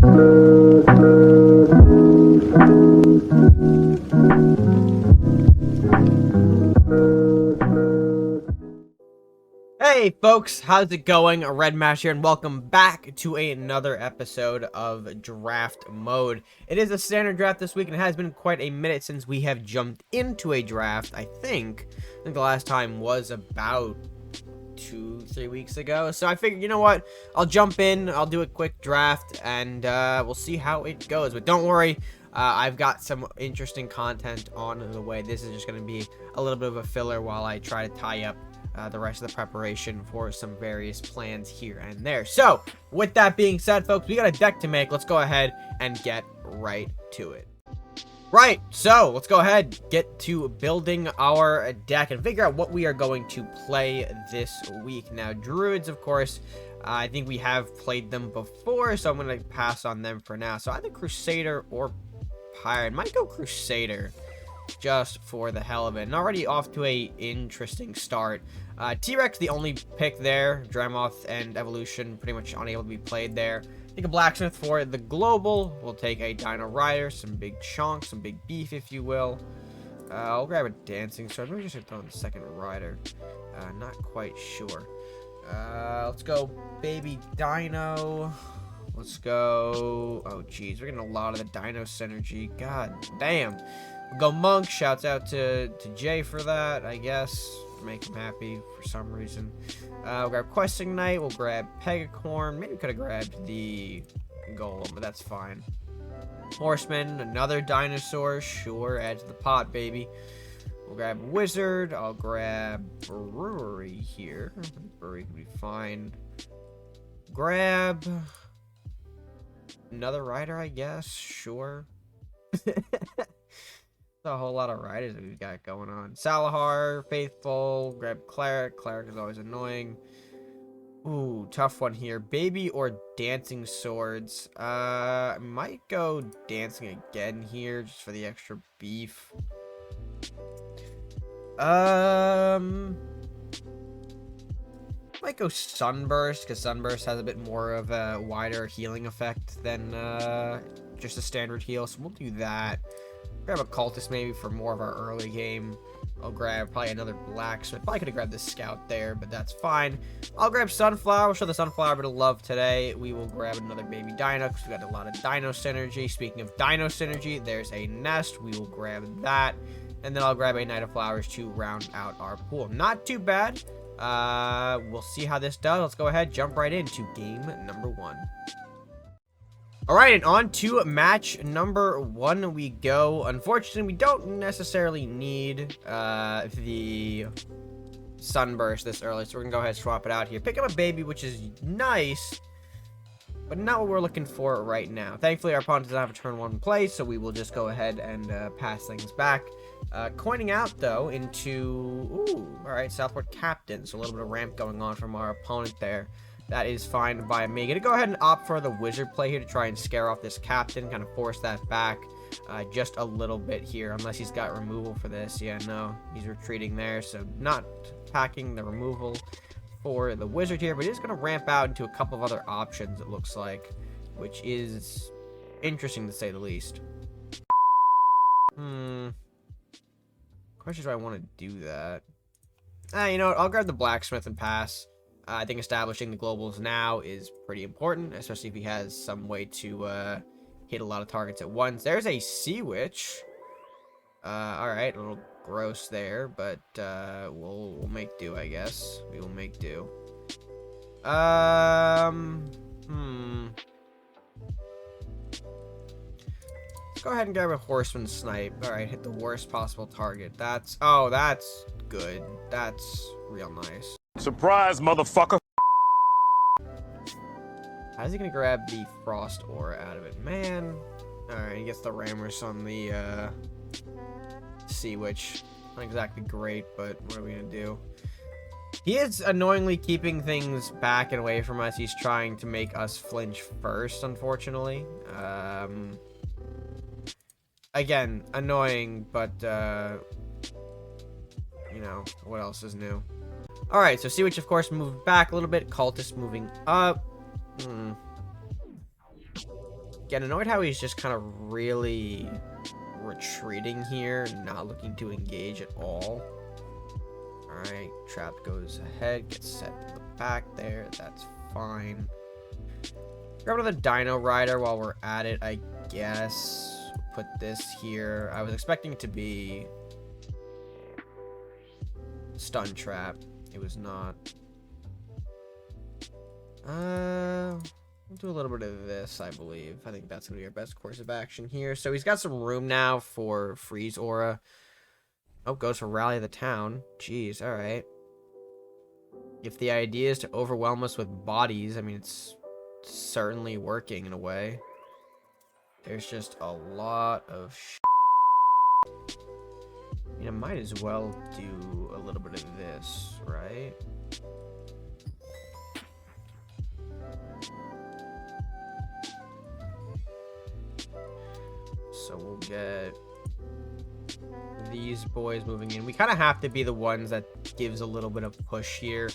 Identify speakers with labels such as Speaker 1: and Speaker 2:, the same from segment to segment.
Speaker 1: Hey folks, how's it going? RedMaster here, and welcome back to another episode of Draft Mode. It is a standard draft this week, and it has been quite a minute since we have jumped into a draft. I think the last time was about 2-3 weeks ago. So I figured, you know what? I'll jump in, I'll do a quick draft, and we'll see how it goes. But don't worry, I've got some interesting content on the way. This is just going to be a little bit of a filler while I try to tie up the rest of the preparation for some various plans here and there. So, with that being said, folks, we got a deck to make. Let's go ahead and get right to it. Right, so let's go ahead, get to building our deck and figure out what we are going to play this week. Now, Druids, of course, I think we have played them before, so I'm going to pass on them for now. So either Crusader or Pirate. Might go Crusader just for the hell of it. And already off to a interesting start. T-Rex, the only pick there. Dremoth and Evolution pretty much unable to be played there. Take a Blacksmith for the global. We'll take a Dino Rider, some big chunks, some big beef, if you will. I'll grab a Dancing Sword. Maybe just throw in the second Rider. Not quite sure. Let's go Baby Dino. Let's go... Oh, geez. We're getting a lot of the Dino synergy. God damn. We'll go Monk. Shouts out to Jay for that, I guess. Make him happy for some reason. We'll grab Questing Knight. We'll grab Pegacorn. Maybe we could have grabbed the Golem, but that's fine. Horseman. Another dinosaur. Sure. Add to the pot, baby. We'll grab Wizard. I'll grab Brewery here. Brewery can be fine. Grab another Rider, I guess. Sure. A whole lot of riders that we've got going on. Salahar, Faithful, grab Cleric. Cleric is always annoying. Ooh, tough one here. Baby or Dancing Swords. Might go Dancing again here just for the extra beef. Might go Sunburst because Sunburst has a bit more of a wider healing effect than just a standard heal, so we'll do that. Grab a Cultist maybe for more of our early game. I'll grab probably another Blacksmith. Probably could have grabbed the Scout there, but that's fine. I'll grab Sunflower. We'll show the Sunflower a bit of love today. We will grab another Baby Dino because we got a lot of Dino synergy. Speaking of Dino synergy, there's a Nest. We will grab that. And then I'll grab a Knight of Flowers to round out our pool. Not too bad. We'll see how this does. Let's go ahead, jump right into game number 1. Alright, and on to match number 1 we go. Unfortunately, we don't necessarily need the Sunburst this early, so we're going to go ahead and swap it out here. Pick up a Baby, which is nice, but not what we're looking for right now. Thankfully, our opponent doesn't have a turn 1 play, so we will just go ahead and pass things back. Coining out, though, into... Ooh, alright, Southport Captain, so a little bit of ramp going on from our opponent there. That is fine by me. Gonna go ahead and opt for the Wizard play here to try and scare off this Captain, kind of force that back just a little bit here, unless he's got removal for this. Yeah, no, he's retreating there, so not packing the removal for the Wizard here, but he's gonna ramp out into a couple of other options, it looks like, which is interesting to say the least. Question is, do I want to do that? You know what, I'll grab the Blacksmith and pass. I think establishing the globals now is pretty important, especially if he has some way to hit a lot of targets at once. There's a Sea Witch. Alright, a little gross there, but we'll make do, I guess. We will make do. Let's go ahead and grab a Horseman Snipe. Alright, hit the worst possible target. That's good. That's real nice.
Speaker 2: Surprise, motherfucker!
Speaker 1: How's he gonna grab the Frost Aura out of it? Man. Alright, he gets the Rammers on the Sea Witch. Not exactly great, but what are we gonna do? He is annoyingly keeping things back and away from us. He's trying to make us flinch first, unfortunately. Again, annoying, but you know, what else is new? Alright, so Sea Witch, of course, moved back a little bit. Cultist moving up. Getting annoyed how he's just kind of really retreating here, not looking to engage at all. Alright, trap goes ahead, gets set to the back there, that's fine. Grab another Dino Rider while we're at it, I guess. Put this here. I was expecting it to be stun trap. It was not. We'll do a little bit of this, I believe. I think that's going to be our best course of action here. So he's got some room now for Freeze Aura. Oh, goes for Rally the Town. Jeez, alright. If the idea is to overwhelm us with bodies, I mean, it's certainly working in a way. There's just a lot of I mean, I might as well do a little bit of this, right? So we'll get these boys moving in. We kind of have to be the ones that gives a little bit of push here.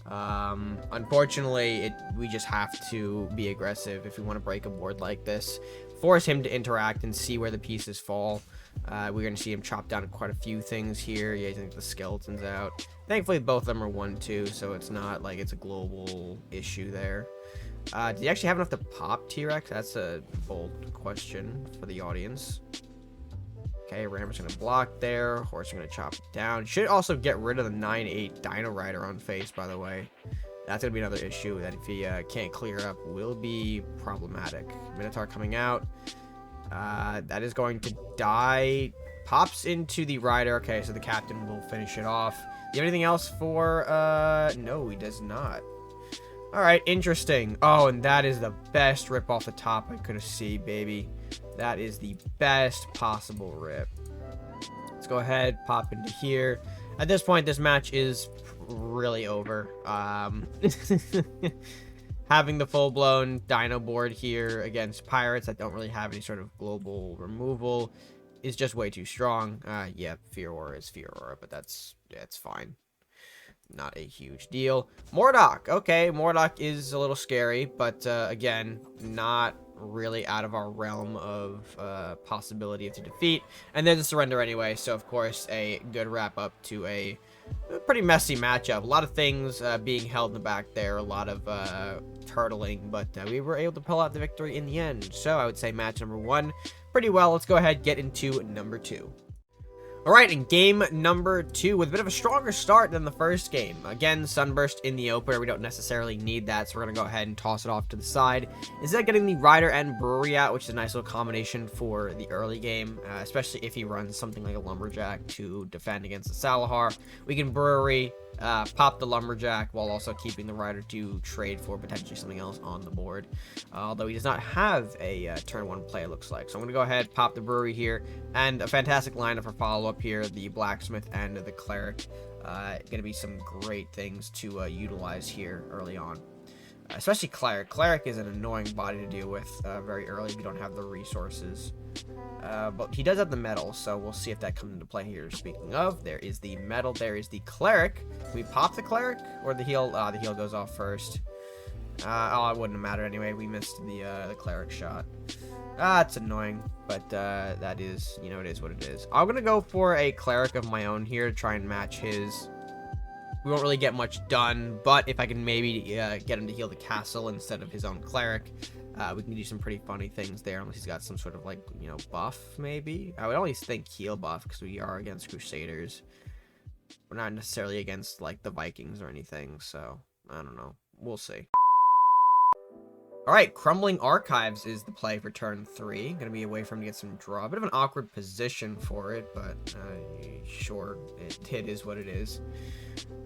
Speaker 1: Unfortunately, we just have to be aggressive if we want to break a board like this. Force him to interact and see where the pieces fall. We're going to see him chop down quite a few things here. Yeah, I think the skeleton's out. Thankfully, both of them are 1-2, so it's not like it's a global issue there. Do you actually have enough to pop T-Rex? That's a bold question for the audience. Okay, Rammer's going to block there. Horse are going to chop it down. Should also get rid of the 9-8 Dino Rider on face, by the way. That's going to be another issue that if he can't clear up will be problematic. Minotaur coming out. That is going to die. Pops into the Rider. Okay, so the captain will finish it off. Do you have anything else for... No, he does not. Alright, interesting. Oh, and that is the best rip off the top I could have seen, baby. That is the best possible rip. Let's go ahead, pop into here. At this point, this match is really over. Having the full-blown Dino board here against Pirates that don't really have any sort of global removal is just way too strong. Yeah, Fear Aura is Fear Aura, but it's fine. Not a huge deal. Mordok. Okay, Mordok is a little scary, but again, not really out of our realm of possibility to defeat. And there's a surrender anyway, so of course a good wrap up to a pretty messy matchup. A lot of things being held in the back there, a lot of turtling, but we were able to pull out the victory in the end. So I would say match number 1 pretty well. Let's go ahead, get into number 2. Alright, in game number 2, with a bit of a stronger start than the first game. Again, Sunburst in the opener, we don't necessarily need that, so we're going to go ahead and toss it off to the side. Instead, getting the Rider and Brewery out, which is a nice little combination for the early game, especially if he runs something like a Lumberjack to defend against the Salahar. We can Brewery, pop the Lumberjack, while also keeping the Rider to trade for potentially something else on the board. Although he does not have a turn 1 play, it looks like. So I'm going to go ahead, pop the Brewery here, and a fantastic lineup for follow-up here, the Blacksmith and the Cleric. Going to be some great things to utilize here early on. Especially Cleric. Cleric is an annoying body to deal with very early if you don't have the resources. But he does have the metal, so we'll see if that comes into play here. Speaking of, there is the metal, there is the Cleric. Can we pop the Cleric? Or the heal? The heal goes off first. Oh, it wouldn't have mattered anyway. We missed the Cleric shot. It's annoying, but that is, you know, it is what it is. I'm going to go for a Cleric of my own here to try and match his. We won't really get much done, but if I can maybe get him to heal the castle instead of his own Cleric, we can do some pretty funny things there, unless he's got some sort of, like, you know, buff, maybe? I would always think heal buff, because we are against Crusaders. We're not necessarily against, like, the Vikings or anything, so, I don't know. We'll see. Alright, Crumbling Archives is the play for turn 3. Gonna be a way for him to get some draw. A bit of an awkward position for it, but sure, it is what it is.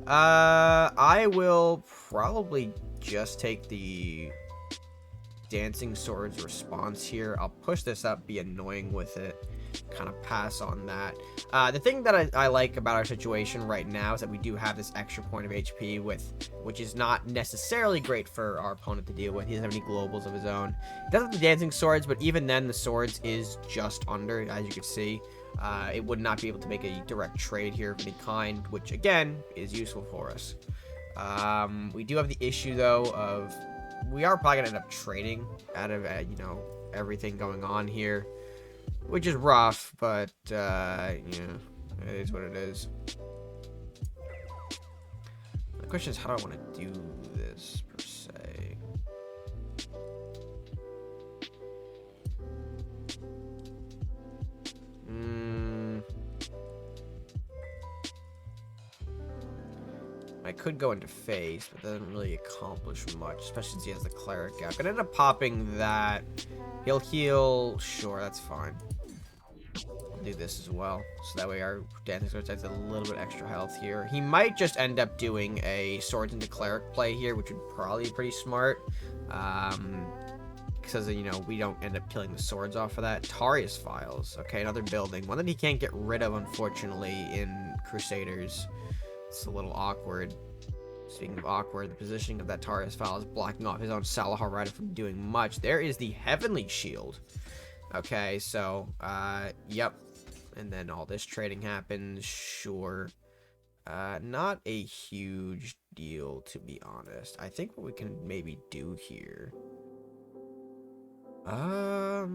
Speaker 1: I will probably just take the Dancing Swords response here. I'll push this up, be annoying with it, kind of pass on that. The thing that I like about our situation right now is that we do have this extra point of HP, which is not necessarily great for our opponent to deal with. He doesn't have any globals of his own. He does have the Dancing Swords, but even then the Swords is just under, as you can see. It would not be able to make a direct trade here of any kind, which again is useful for us. We do have the issue though of we are probably gonna end up trading out of, you know, everything going on here, which is rough, but, yeah, it is what it is. The question is, how do I want to do this, per se? I could go into phase, but that doesn't really accomplish much, especially since he has the cleric gap. Gonna end up popping that. He'll heal. Sure, that's fine. I'll do this as well, so that way our dancing swords has a little bit extra health here. He might just end up doing a swords into cleric play here, which would probably be pretty smart. Because, you know, we don't end up killing the swords off of that. Tarius Files. Okay, another building. One that he can't get rid of, unfortunately, in Crusaders. It's a little awkward. Speaking of awkward, the positioning of that Tarius File is blocking off his own Salahar Rider from doing much. There is the Heavenly Shield. Okay, so, yep. And then all this trading happens, sure. Not a huge deal, to be honest. I think what we can maybe do here... I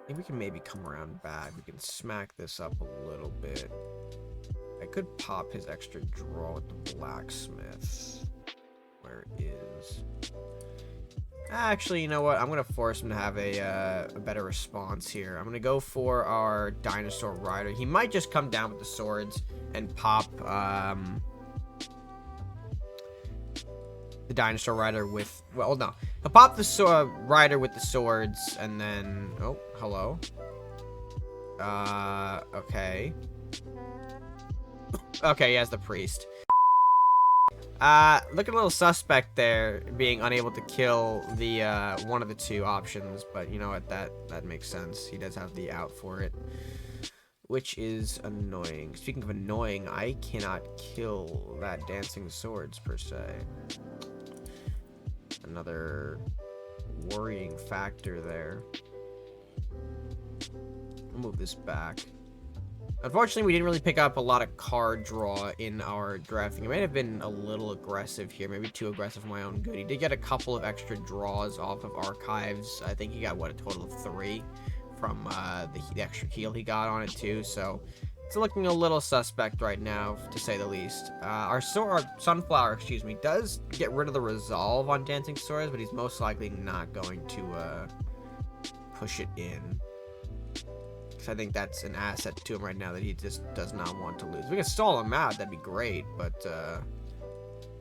Speaker 1: think we can maybe come around back. We can smack this up a little bit. I could pop his extra draw with the blacksmith. Where it is. Actually, you know what? I'm going to force him to have a better response here. I'm going to go for our dinosaur rider. He might just come down with the swords and pop the dinosaur rider with... Well, no. He'll pop the rider with the swords, and then... Oh, hello. Okay. Okay, he has the priest. Looking a little suspect there, being unable to kill the, one of the two options, but you know what, that makes sense. He does have the out for it, which is annoying. Speaking of annoying, I cannot kill that dancing swords, per se. Another worrying factor there. I'll move this back. Unfortunately, we didn't really pick up a lot of card draw in our drafting. It may have been a little aggressive here, maybe too aggressive for my own good. He did get a couple of extra draws off of archives. I think he got, what, a total of 3 from the extra heal he got on it too. So it's looking a little suspect right now, to say the least. Our Sunflower, excuse me, does get rid of the resolve on Dancing Swords, but he's most likely not going to push it in. I think that's an asset to him right now that he just does not want to lose. If we can stall him out, that'd be great, but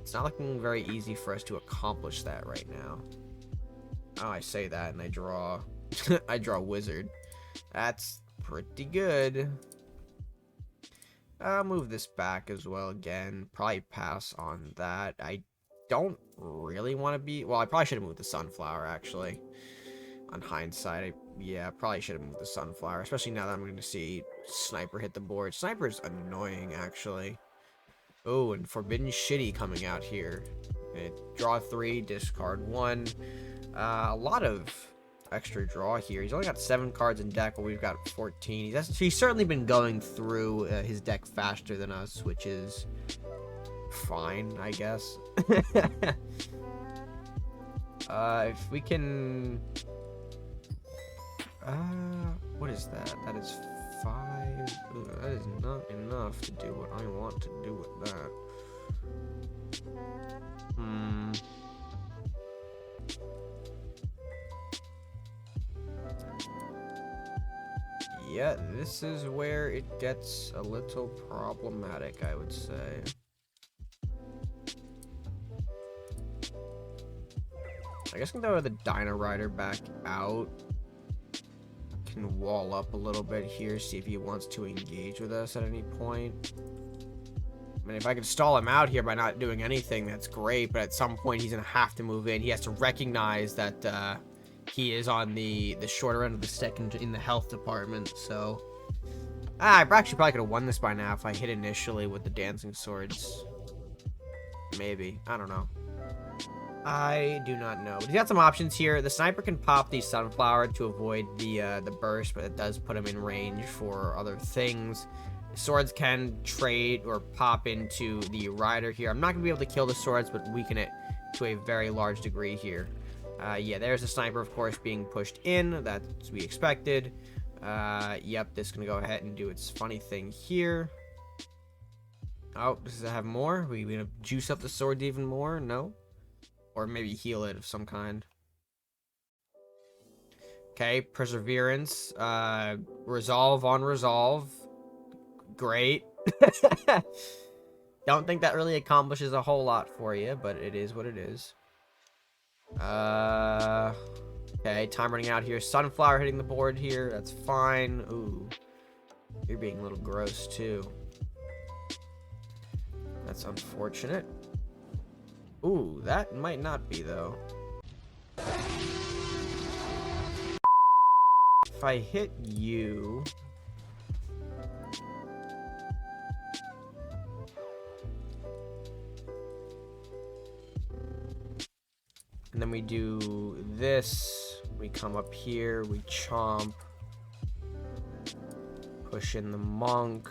Speaker 1: it's not looking very easy for us to accomplish that right now. Oh, I say that and I draw I draw Wizard. That's pretty good. I'll move this back as well again. Probably pass on that. I don't really want to be... Well, I probably should have moved the Sunflower, actually. On hindsight, yeah, probably should have moved the Sunflower, especially now that I'm going to see Sniper hit the board. Sniper's annoying, actually. Oh, and Forbidden Shitty coming out here. Draw 3, discard 1. A lot of extra draw here. He's only got 7 cards in deck, while we've got 14. He's certainly been going through his deck faster than us, which is fine, I guess. If we can... what is that? That is 5. Ooh, that is not enough to do what I want to do with that. Yeah, this is where it gets a little problematic, I would say. I guess I can throw the Dino Rider back out. Can wall up a little bit here, see if he wants to engage with us at any point. I mean, if I can stall him out here by not doing anything, that's great, but at some point he's gonna have to move in. He has to recognize that he is on the shorter end of the stick in the health department, so... I actually probably could have won this by now if I hit initially with the Dancing Swords. Maybe. I don't know. I do not know. But he's got some options here. The Sniper can pop the Sunflower to avoid the burst, but it does put him in range for other things. Swords can trade or pop into the rider here. I'm not going to be able to kill the swords, but weaken it to a very large degree here. Yeah, there's a sniper, of course, being pushed in. That's to be expected. Yep, this is going to go ahead and do its funny thing here. Oh, does it have more? Are we going to juice up the sword even more? No? Or maybe heal it of some kind. Okay, perseverance. Resolve on resolve. Great. Don't think that really accomplishes a whole lot for you, but it is what it is. Okay, time running out here. Sunflower hitting the board here. That's fine. Ooh. You're being a little gross, too. That's unfortunate. Ooh, that might not be, though. If I hit you... and then we do this. We come up here. We chomp. Push in the monk.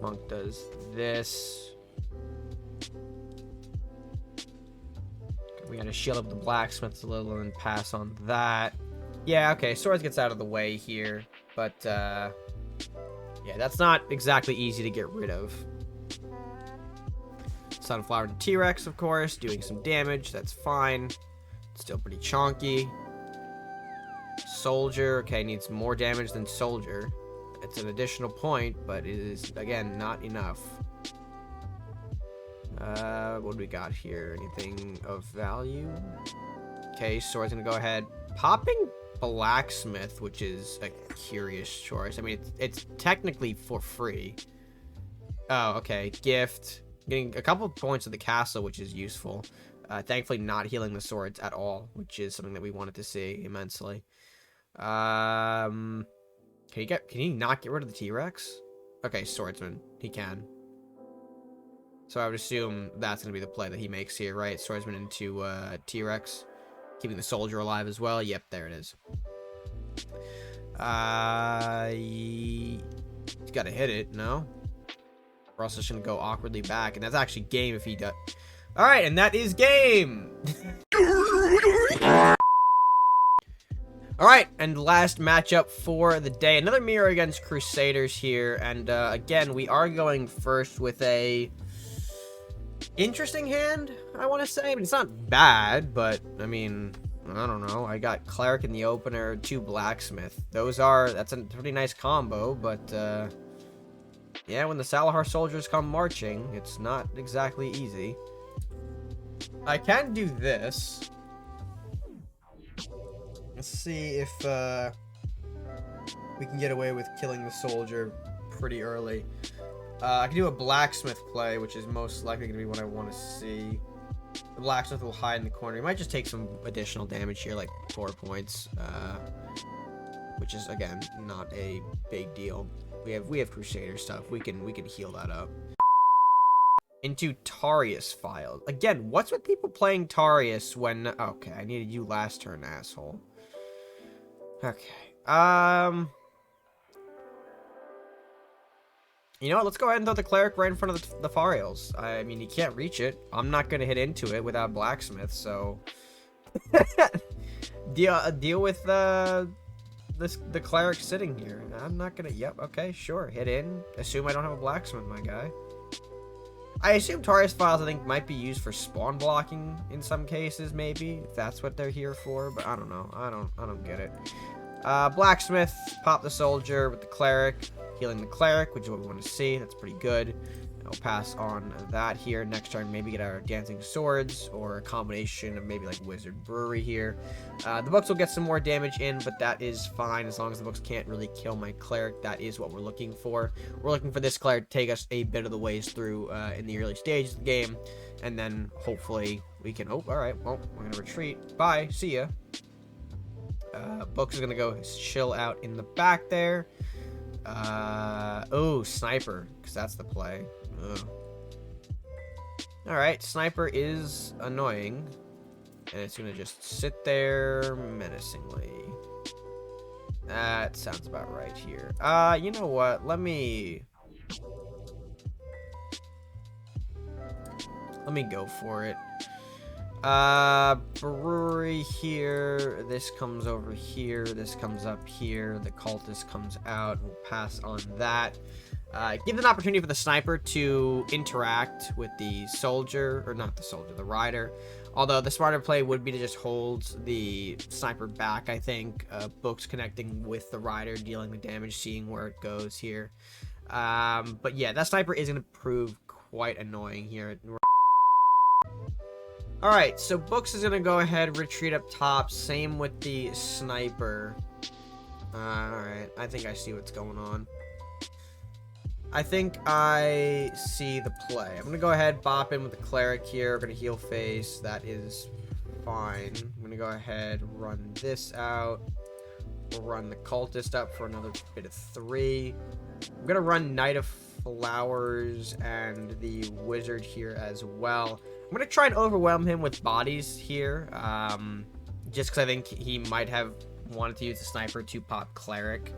Speaker 1: Monk does this. We gotta shield up the blacksmiths a little and pass on that. Yeah, okay, swords gets out of the way here. But, yeah, that's not exactly easy to get rid of. Sunflower to T-Rex, of course, doing some damage. That's fine. Still pretty chonky. Soldier, okay, needs more damage than Soldier. It's an additional point, but it is, again, not enough. What do we got here? Anything of value? Okay, Sword's gonna go ahead. Popping Blacksmith, which is a curious choice. I mean, it's technically for free. Oh, okay. Gift. Getting a couple of points of the castle, which is useful. Thankfully, not healing the swords at all, which is something that we wanted to see immensely. Can he not get rid of the T-Rex? Okay, swordsman. He can. So I would assume that's going to be the play that he makes here, right? Swordsman into T-Rex. Keeping the soldier alive as well. Yep, there it is. He's got to hit it, no? We're also just going to go awkwardly back. And that's actually game if he does. Alright, and that is game! Alright, and last matchup for the day. Another mirror against Crusaders here. And again, we are going first with a interesting hand, I want to say. I mean, it's not bad, but, I mean, I don't know. I got Cleric in the opener, 2 Blacksmith. That's a pretty nice combo, but, yeah, when the Salahar soldiers come marching, it's not exactly easy. I can do this. Let's see if we can get away with killing the soldier pretty early. I can do a blacksmith play, which is most likely going to be what I want to see. The blacksmith will hide in the corner. He might just take some additional damage here, like 4 points, which is again not a big deal. We have Crusader stuff. We can heal that up. Into Tarius files. Again, what's with people playing Tarius when... Okay, I needed you last turn, asshole. Okay. You know what? Let's go ahead and throw the Cleric right in front of the Farials. I mean, he can't reach it. I'm not going to hit into it without Blacksmith, so... deal with the Cleric sitting here. I'm not going to... Yep, okay, sure. Hit in. Assume I don't have a Blacksmith, my guy. I assume Tarius files, I think, might be used for spawn blocking in some cases, maybe. If that's what they're here for, but I don't know. I don't get it. Blacksmith, pop the soldier with the Cleric. Healing the Cleric, which is what we want to see. That's pretty good. I'll pass on that here. Next turn, maybe get our Dancing Swords, or a combination of maybe like Wizard Brewery here. The books will get some more damage in, but that is fine as long as the books can't really kill my Cleric. That is what we're looking for. We're looking for this Cleric to take us a bit of the ways through in the early stages of the game, and then hopefully we can... Oh, alright, well, we're going to retreat. Bye, see ya. Books is going to go chill out in the back there. Oh, Sniper, because that's the play. Alright, Sniper is annoying. And it's gonna just sit there menacingly. That sounds about right here. You know what? Let me go for it. Brewery here. This comes over here. This comes up here. The cultist comes out. We'll pass on that. Give an opportunity for the sniper to interact with the soldier, or not the soldier, the rider. Although the smarter play would be to just hold the sniper back, I think. Books connecting with the rider, dealing the damage, seeing where it goes here. But yeah, that sniper is going to prove quite annoying here. Alright, so Books is going to go ahead, retreat up top. Same with the sniper. Alright, I think I see what's going on. I think I see the play. I'm going to go ahead, bop in with the cleric here. We're going to heal face. That is fine. I'm going to go ahead, run this out. We'll run the cultist up for another bit of 3. I'm going to run Knight of Flowers and the wizard here as well. I'm going to try and overwhelm him with bodies here. Just because I think he might have wanted to use the sniper to pop cleric.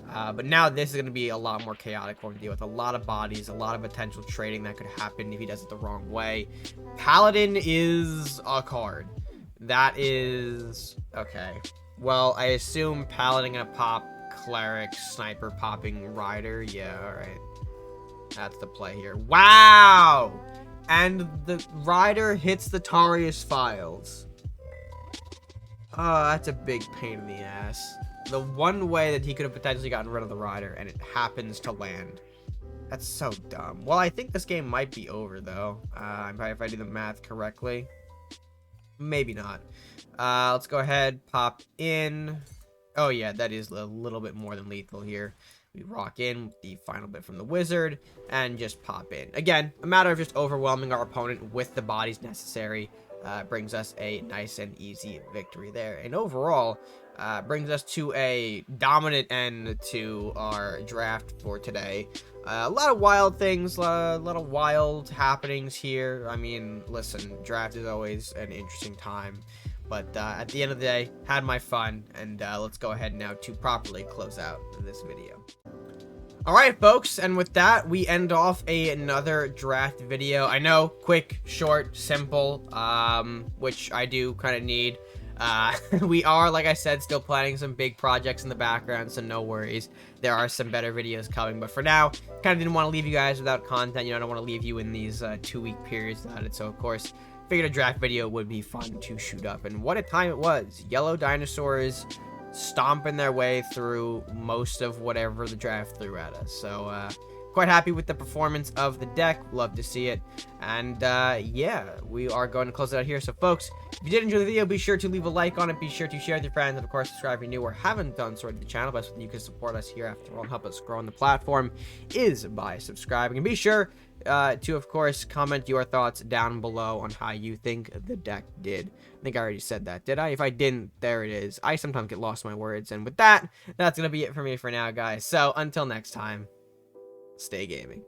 Speaker 1: But now this is going to be a lot more chaotic for him to deal with. A lot of bodies, a lot of potential trading that could happen if he does it the wrong way. Paladin is a card. That is... okay. Well, I assume Paladin going to pop cleric, sniper popping rider. Yeah, alright. That's the play here. Wow! And the rider hits the Tarius Files. Oh, that's a big pain in the ass. The one way that he could have potentially gotten rid of the rider, and it happens to land. That's so dumb. Well, I think this game might be over, though. If I do the math correctly. Maybe not. Let's go ahead, pop in. Oh, yeah, that is a little bit more than lethal here. We rock in with the final bit from the wizard, and just pop in. Again, a matter of just overwhelming our opponent with the bodies necessary. Brings us a nice and easy victory there. And overall, brings us to a dominant end to our draft for today. A lot of wild things, a lot of wild happenings here. I mean, listen, draft is always an interesting time. But at the end of the day, had my fun, and let's go ahead now to properly close out this video. Alright, folks, and with that, we end off another draft video. I know, quick, short, simple, which I do kind of need. We are, like I said, still planning some big projects in the background, so no worries. There are some better videos coming, but for now, kind of didn't want to leave you guys without content. You know, I don't want to leave you in these 2-week periods without it, so of course, figured a draft video would be fun to shoot up. And what a time it was. Yellow dinosaurs stomping their way through most of whatever the draft threw at us. So, quite happy with the performance of the deck. Love to see it. And, yeah, we are going to close it out here. So, folks, if you did enjoy the video, be sure to leave a like on it. Be sure to share with your friends. And, of course, subscribe if you're new or haven't done so to the channel. Best way you can support us here, after all, and help us grow on the platform is by subscribing. And be sure to, of course, comment your thoughts down below on how you think the deck did. I think I already said that, did I? If I didn't, there it is. I sometimes get lost in my words. And with that, that's going to be it for me for now, guys. So, until next time, stay gaming.